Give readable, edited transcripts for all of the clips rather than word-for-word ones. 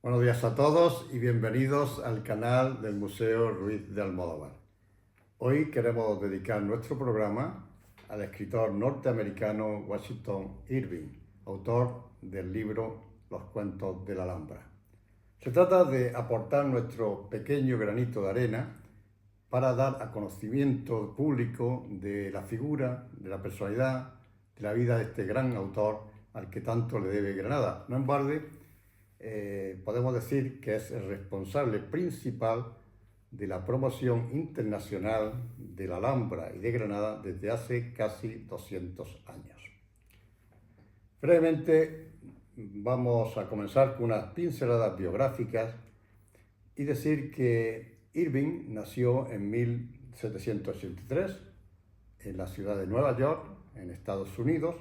Buenos días a todos y bienvenidos al canal del Museo Ruiz de Almodóvar. Hoy queremos dedicar nuestro programa al escritor norteamericano Washington Irving, autor del libro Los cuentos de la Alhambra. Se trata de aportar nuestro pequeño granito de arena para dar a conocimiento público de la figura, de la personalidad, de la vida de este gran autor al que tanto le debe Granada. No en balde, podemos decir que es el responsable principal de la promoción internacional de la Alhambra y de Granada desde hace casi 200 años. Brevemente vamos a comenzar con unas pinceladas biográficas y decir que Irving nació en 1783 en la ciudad de Nueva York, en Estados Unidos,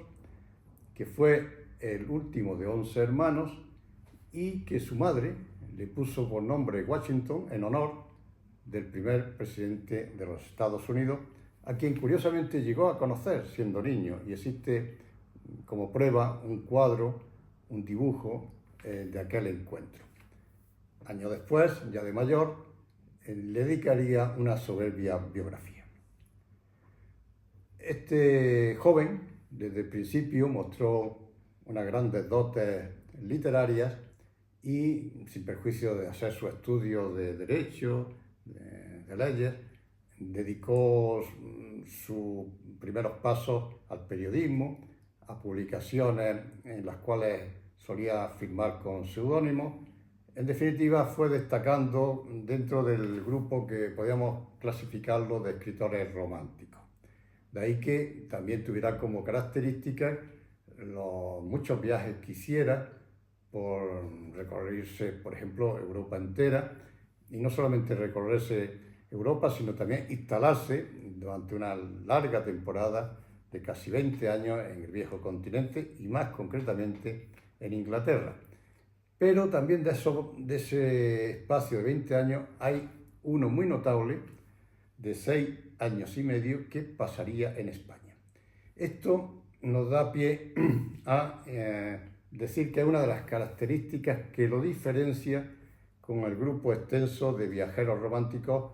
que fue el último de 11 hermanos y que su madre le puso por nombre Washington en honor del primer presidente de los Estados Unidos, a quien curiosamente llegó a conocer siendo niño, y existe como prueba un cuadro, un dibujo de aquel encuentro. Años después, ya de mayor, le dedicaría una soberbia biografía. Este joven, desde el principio, mostró unas grandes dotes literarias y, sin perjuicio de hacer su estudio de Derecho, de leyes, dedicó sus primeros pasos al periodismo, a publicaciones en las cuales solía firmar con seudónimo. En definitiva, fue destacando dentro del grupo que podíamos clasificarlo de escritores románticos. De ahí que también tuviera como característica los muchos viajes que hiciera por recorrerse, por ejemplo, Europa entera, y no solamente recorrerse Europa, sino también instalarse durante una larga temporada de casi 20 años en el viejo continente y más concretamente en Inglaterra. Pero también de ese espacio de 20 años hay uno muy notable de 6 años y medio que pasaría en España. Esto nos da pie a decir que es una de las características que lo diferencia con el grupo extenso de viajeros románticos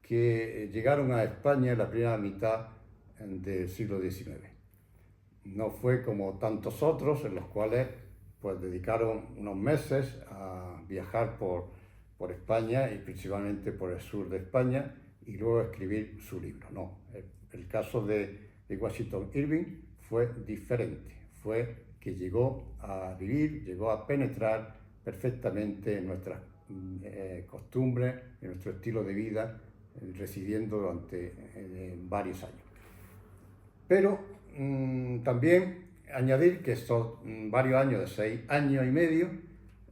que llegaron a España en la primera mitad del siglo XIX. No fue como tantos otros en los cuales pues dedicaron unos meses a viajar por España y principalmente por el sur de España y luego escribir su libro. No, el caso de Washington Irving fue diferente, fue que llegó a vivir, llegó a penetrar perfectamente en nuestras costumbres, en nuestro estilo de vida, residiendo durante varios años. Pero también añadir que estos varios años, de 6 años y medio,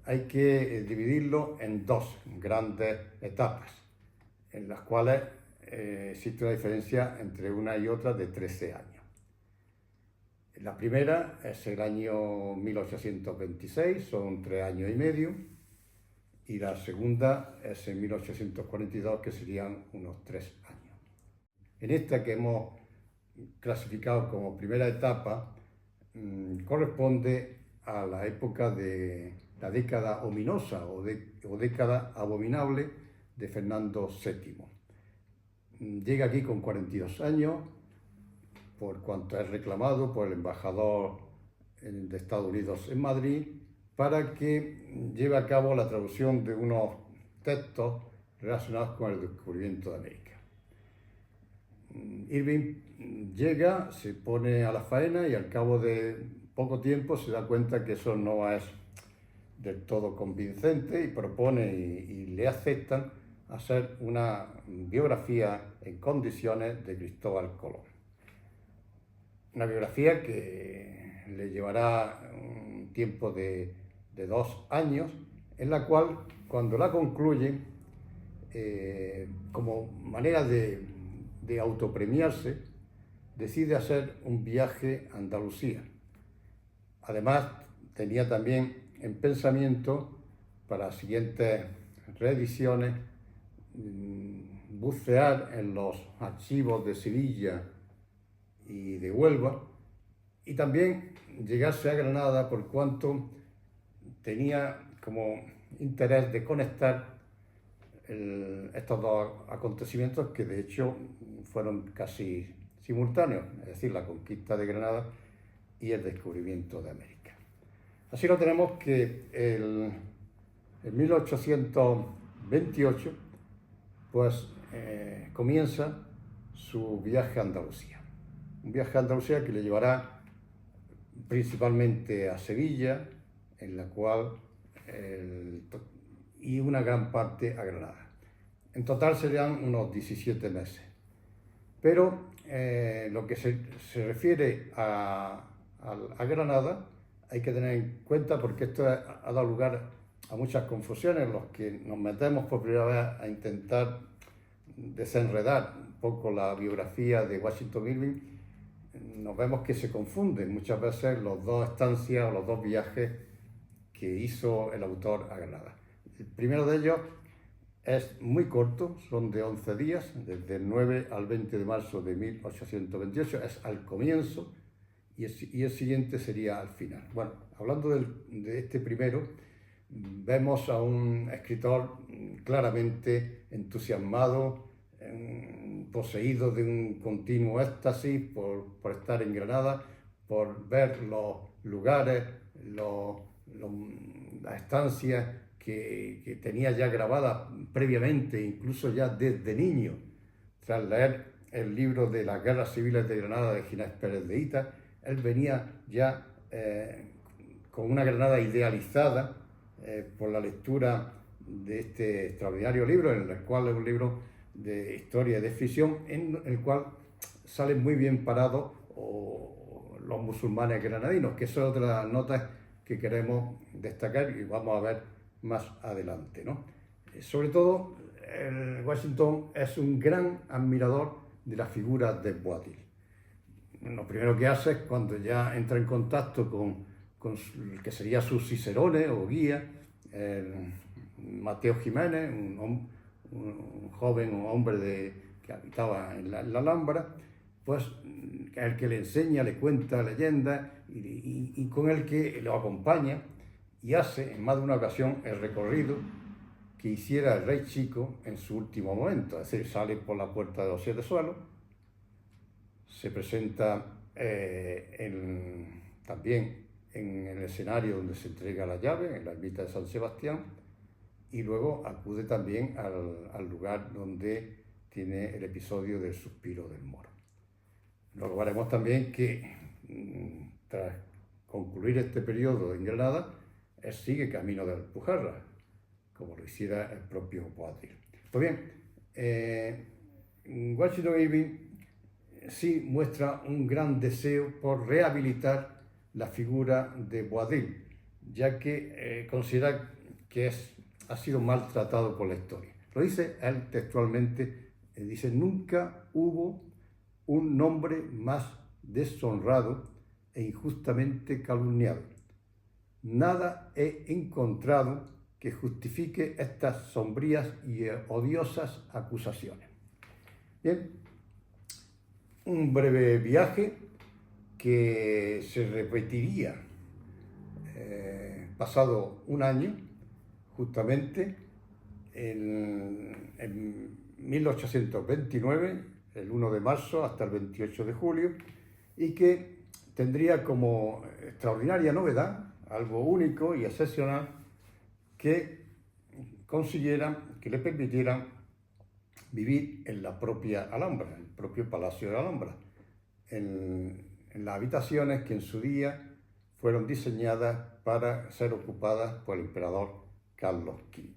hay que dividirlo en dos grandes etapas, en las cuales existe una diferencia entre una y otra de 13 años. La primera es el año 1826, son 3 años y medio, y la segunda es en 1842, que serían unos 3 años. En esta que hemos clasificado como primera etapa, corresponde a la época de la década ominosa o década abominable de Fernando VII. Llega aquí con 42 años, por cuanto es reclamado por el embajador de Estados Unidos en Madrid, para que lleve a cabo la traducción de unos textos relacionados con el descubrimiento de América. Irving llega, se pone a la faena y al cabo de poco tiempo se da cuenta que eso no es del todo convincente y propone y le aceptan hacer una biografía en condiciones de Cristóbal Colón. Una biografía que le llevará un tiempo de 2 años, en la cual, cuando la concluye, como manera de autopremiarse, decide hacer un viaje a Andalucía. Además, tenía también en pensamiento para las siguientes reediciones bucear en los archivos de Sevilla y de Huelva, y también llegarse a Granada, por cuanto tenía como interés de conectar estos dos acontecimientos que de hecho fueron casi simultáneos, es decir, la conquista de Granada y el descubrimiento de América. Así lo tenemos que en 1828 pues comienza su viaje a Andalucía. Un viaje a Andalucía que le llevará principalmente a Sevilla, en la cual y una gran parte a Granada. En total serían unos 17 meses. Pero lo que se refiere a Granada hay que tener en cuenta, porque esto ha dado lugar a muchas confusiones. Los que nos metemos por primera vez a intentar desenredar un poco la biografía de Washington Irving, nos vemos que se confunden muchas veces los dos estancias o los dos viajes que hizo el autor a Granada. El primero de ellos es muy corto, son de 11 días, desde el 9 al 20 de marzo de 1828, es al comienzo, y el siguiente sería al final. Bueno, hablando de este primero, vemos a un escritor claramente entusiasmado, poseído de un continuo éxtasis por estar en Granada, por ver los lugares, las estancias que tenía ya grabadas previamente, incluso ya desde niño, tras leer el libro de las guerras civiles de Granada de Ginés Pérez de Hita. Él venía ya con una Granada idealizada por la lectura de este extraordinario libro, en el cual es un libro de historia y de ficción, en el cual salen muy bien parados los musulmanes granadinos, que son otra de las notas que queremos destacar y vamos a ver más adelante, ¿no? Sobre todo, Washington es un gran admirador de la figura de Boabdil. Lo primero que hace es, cuando ya entra en contacto con el que sería su cicerone o guía, Mateo Jiménez, un joven hombre que habitaba en la Alhambra, pues el que le enseña, le cuenta leyendas y con el que lo acompaña, y hace en más de una ocasión el recorrido que hiciera el rey Chico en su último momento. Es decir, sale por la puerta de los 7 suelos, se presenta también en el escenario donde se entrega la llave, en la ermita de San Sebastián, y luego acude también al lugar donde tiene el episodio del suspiro del moro. Luego veremos también que tras concluir este periodo en Granada, él sigue camino de Alpujarra, como lo hiciera el propio Boabdil. Pues bien, Washington Irving sí muestra un gran deseo por rehabilitar la figura de Boabdil, ya que considera que ha sido maltratado por la historia. Lo dice él textualmente, dice: nunca hubo un nombre más deshonrado e injustamente calumniado. Nada he encontrado que justifique estas sombrías y odiosas acusaciones. Bien, un breve viaje que se repetiría pasado un año, justamente en 1829, el 1 de marzo hasta el 28 de julio, y que tendría como extraordinaria novedad, algo único y excepcional, que le permitieran vivir en la propia Alhambra, el propio Palacio de Alhambra, en las habitaciones que en su día fueron diseñadas para ser ocupadas por el emperador Carlos V.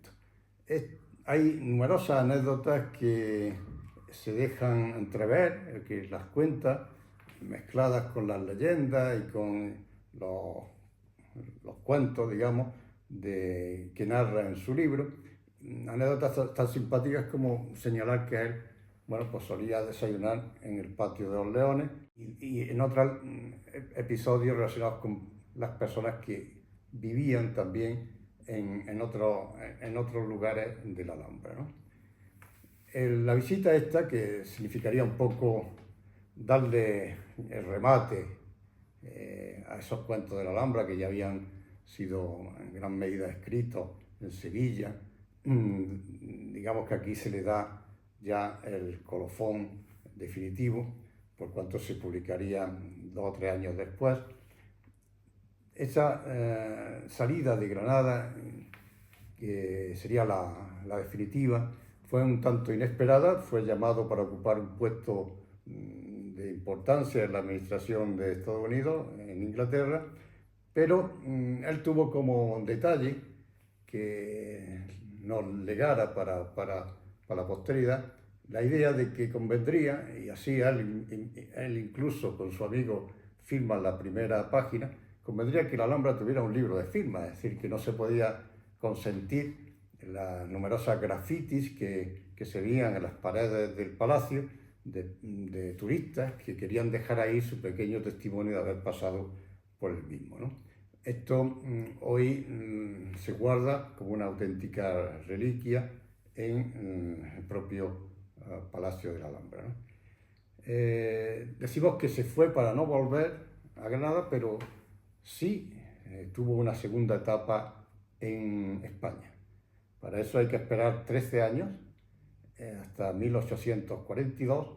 Hay numerosas anécdotas que se dejan entrever, que las cuenta, mezcladas con las leyendas y con los cuentos, digamos, que narra en su libro. Anécdotas tan simpáticas como señalar que él, bueno, pues solía desayunar en el patio de los Leones, y en otros episodios relacionados con las personas que vivían también en otros lugares de la Alhambra, ¿no? La visita esta, que significaría un poco darle el remate a esos cuentos de la Alhambra que ya habían sido en gran medida escritos en Sevilla. Digamos que aquí se le da ya el colofón definitivo, por cuanto se publicaría 2 o 3 años después. Esa salida de Granada, que sería la definitiva, fue un tanto inesperada. Fue llamado para ocupar un puesto de importancia en la administración de Estados Unidos, en Inglaterra, pero él tuvo como detalle que nos legara para la posteridad la idea de que convendría, y así él incluso con su amigo firma la primera página, convendría que la Alhambra tuviera un libro de firma, es decir, que no se podía consentir las numerosas grafitis que se veían en las paredes del palacio de turistas que querían dejar ahí su pequeño testimonio de haber pasado por el mismo, ¿no? Esto hoy se guarda como una auténtica reliquia en el propio Palacio de la Alhambra, ¿no? Decimos que se fue para no volver a Granada, pero sí tuvo una segunda etapa en España. Para eso hay que esperar 13 años, hasta 1842,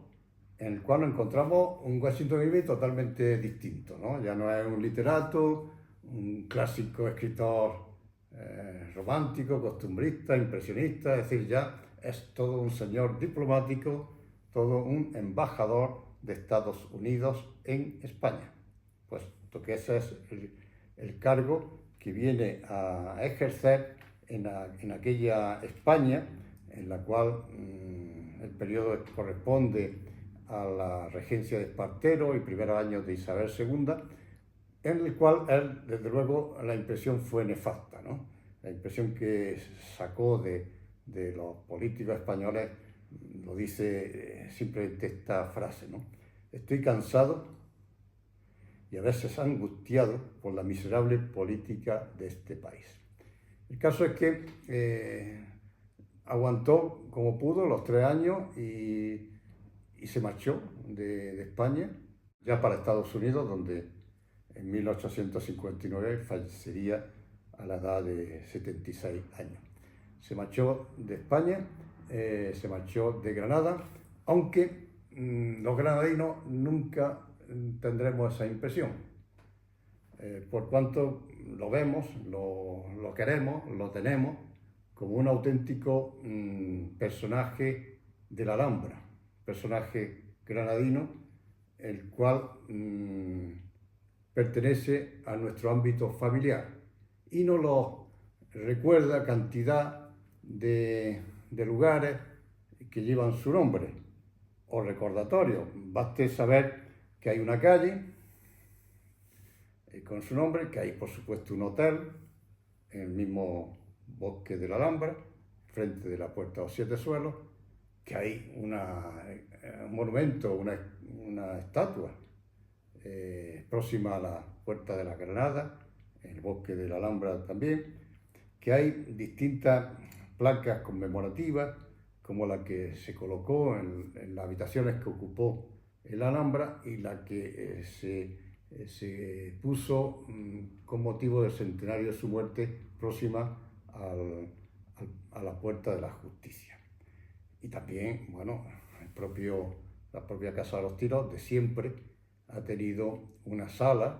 en el cual encontramos un Washington Irving totalmente distinto, ¿no? Ya no es un literato, un clásico escritor romántico, costumbrista, impresionista, es decir, ya es todo un señor diplomático, todo un embajador de Estados Unidos en España, puesto que ese es el cargo que viene a ejercer en aquella España en la cual el periodo corresponde a la regencia de Espartero y primeros años de Isabel II, en el cual él, desde luego, la impresión fue nefasta, ¿no? La impresión que sacó de los políticos españoles lo dice simplemente esta frase, ¿no? Estoy cansado y a veces angustiado por la miserable política de este país. El caso es que aguantó como pudo los 3 años y se marchó de España ya para Estados Unidos, donde en 1859 fallecería a la edad de 76 años. Se marchó de España, se marchó de Granada, aunque los granadinos nunca tendremos esa impresión, por cuanto lo vemos, lo queremos, lo tenemos como un auténtico personaje de la Alhambra, personaje granadino, el cual pertenece a nuestro ámbito familiar y nos lo recuerda cantidad de lugares que llevan su nombre o recordatorios. Baste saber que hay una calle con su nombre, que hay por supuesto un hotel en el mismo bosque de la Alhambra, frente de la Puerta de los 7 Suelos, que hay un monumento, una estatua próxima a la Puerta de la Granada, en el bosque de la Alhambra también, que hay distintas placas conmemorativas, como la que se colocó en las habitaciones que ocupó el Alhambra y la que se puso con motivo del centenario de su muerte próxima a la Puerta de la Justicia. Y también, bueno, la propia Casa de los Tiros de siempre ha tenido una sala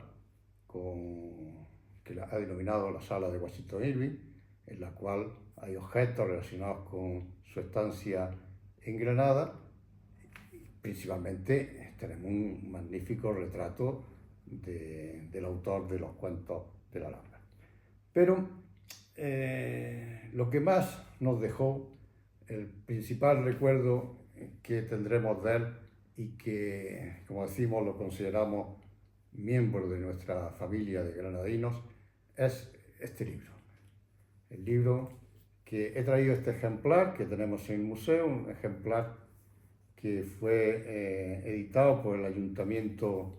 que ha denominado la Sala de Washington Irving, en la cual hay objetos relacionados con su estancia en Granada. Principalmente tenemos un magnífico retrato del autor de los cuentos de la Alhambra. Pero lo que más nos dejó, el principal recuerdo que tendremos de él y que, como decimos, lo consideramos miembro de nuestra familia de granadinos, es este libro. El libro que he traído, este ejemplar que tenemos en el museo, un ejemplar que fue editado por el Ayuntamiento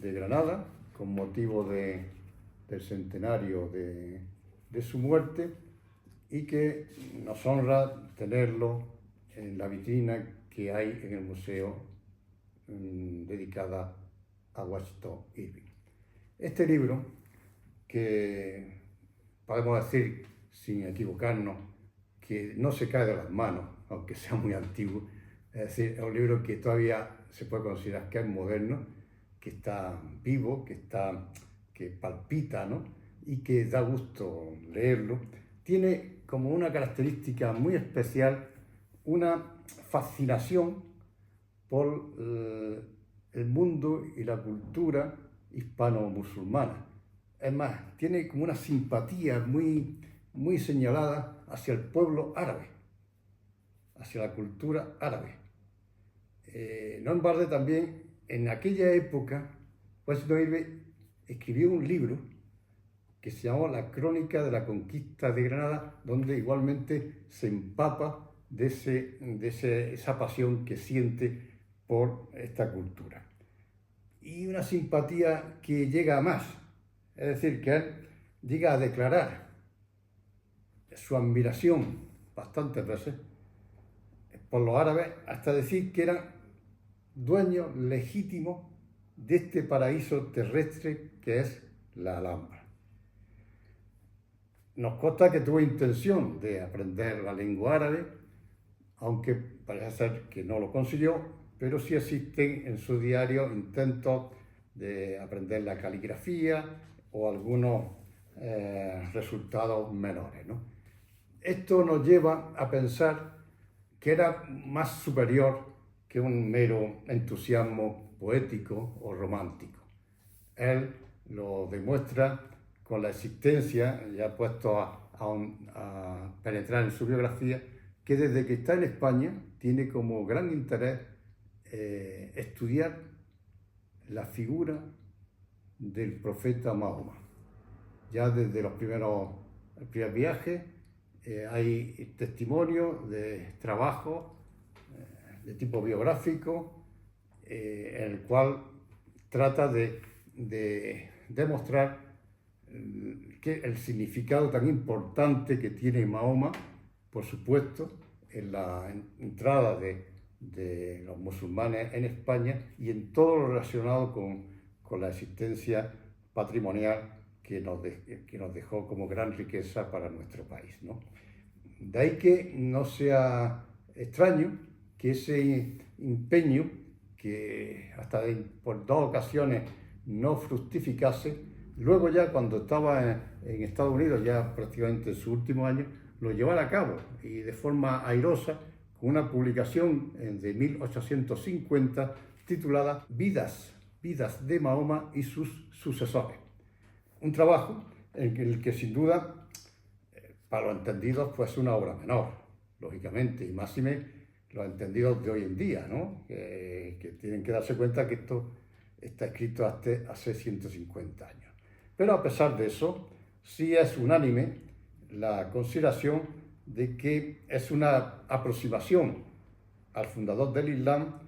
de Granada con motivo del centenario de su muerte, y que nos honra tenerlo en la vitrina que hay en el museo dedicada a Washington Irving. Este libro, que podemos decir sin equivocarnos, que no se cae de las manos, aunque sea muy antiguo. Es decir, es un libro que todavía se puede considerar que es moderno, que está vivo, que palpita, ¿no? Y que da gusto leerlo. Tiene como una característica muy especial una fascinación por el mundo y la cultura hispano-musulmana. Es más, tiene como una simpatía muy señalada hacia el pueblo árabe, hacia la cultura árabe. No en balde también, en aquella época, Washington Irving escribió un libro que se llamó La Crónica de la Conquista de Granada, donde igualmente se empapa de esa pasión que siente por esta cultura. Y una simpatía que llega a más, es decir, que él llega a declarar su admiración bastantes veces por los árabes, hasta decir que eran dueños legítimos de este paraíso terrestre que es la Alhambra. Nos consta que tuvo intención de aprender la lengua árabe, aunque parece ser que no lo consiguió, pero sí existen en su diario intentos de aprender la caligrafía o algunos resultados menores, ¿no? Esto nos lleva a pensar que era más superior que un mero entusiasmo poético o romántico. Él lo demuestra con la existencia, ya puesto a penetrar en su biografía, que desde que está en España tiene como gran interés estudiar la figura del profeta Mahoma. Ya desde el primer viaje hay testimonios de trabajo de tipo biográfico en el cual trata de demostrar que el significado tan importante que tiene Mahoma, por supuesto, en la entrada de los musulmanes en España y en todo lo relacionado con la existencia patrimonial que nos dejó como gran riqueza para nuestro país, ¿no? De ahí que no sea extraño que ese empeño, que hasta por 2 ocasiones no fructificase, luego ya cuando estaba en Estados Unidos, ya prácticamente en su último año, lo llevara a cabo y de forma airosa con una publicación de 1850 titulada Vidas de Mahoma y sus sucesores. Un trabajo en el que sin duda, para los entendidos, pues una obra menor, lógicamente, y máxime los entendidos de hoy en día, ¿no? Que tienen que darse cuenta que esto está escrito hace 150 años. Pero a pesar de eso, sí es unánime la consideración de que es una aproximación al fundador del Islam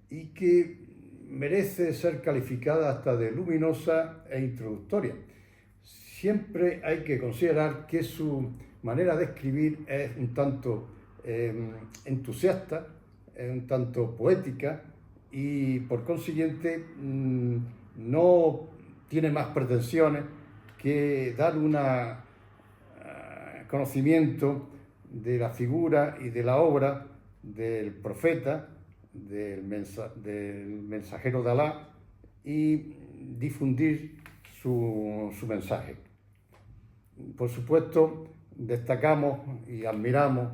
y que merece ser calificada hasta de luminosa e introductoria. Siempre hay que considerar que su manera de escribir es un tanto entusiasta, es un tanto poética y por consiguiente no tiene más pretensiones que dar un conocimiento de la figura y de la obra del profeta, del mensajero de Alá y difundir su mensaje. Por supuesto, destacamos y admiramos,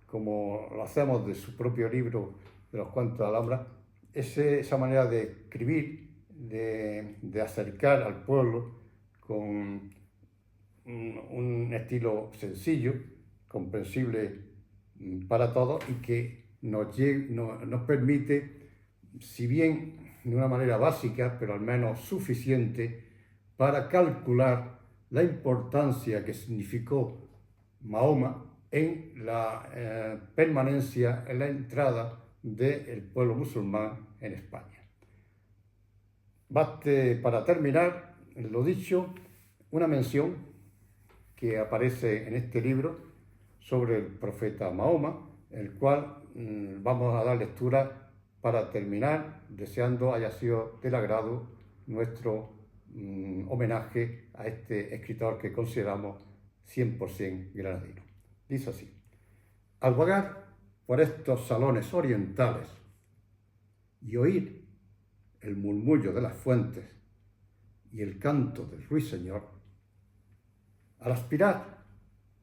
como lo hacemos de su propio libro de los cuentos de Alhambra, esa manera de escribir, de acercar al pueblo con un estilo sencillo, comprensible para todos y que nos permite, si bien de una manera básica, pero al menos suficiente, para calcular la importancia que significó Mahoma en la permanencia, en la entrada del pueblo musulmán en España. Baste para terminar, lo dicho, una mención que aparece en este libro sobre el profeta Mahoma, el cual vamos a dar lectura para terminar, deseando haya sido del agrado nuestro homenaje a este escritor que consideramos 100% granadino. Dice así: al vagar por estos salones orientales y oír el murmullo de las fuentes y el canto del ruiseñor, al aspirar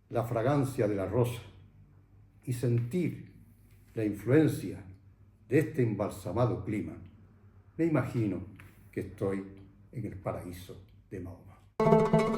la fragancia de la rosa y sentir la influencia de este embalsamado clima, me imagino que estoy en el paraíso de Mahoma.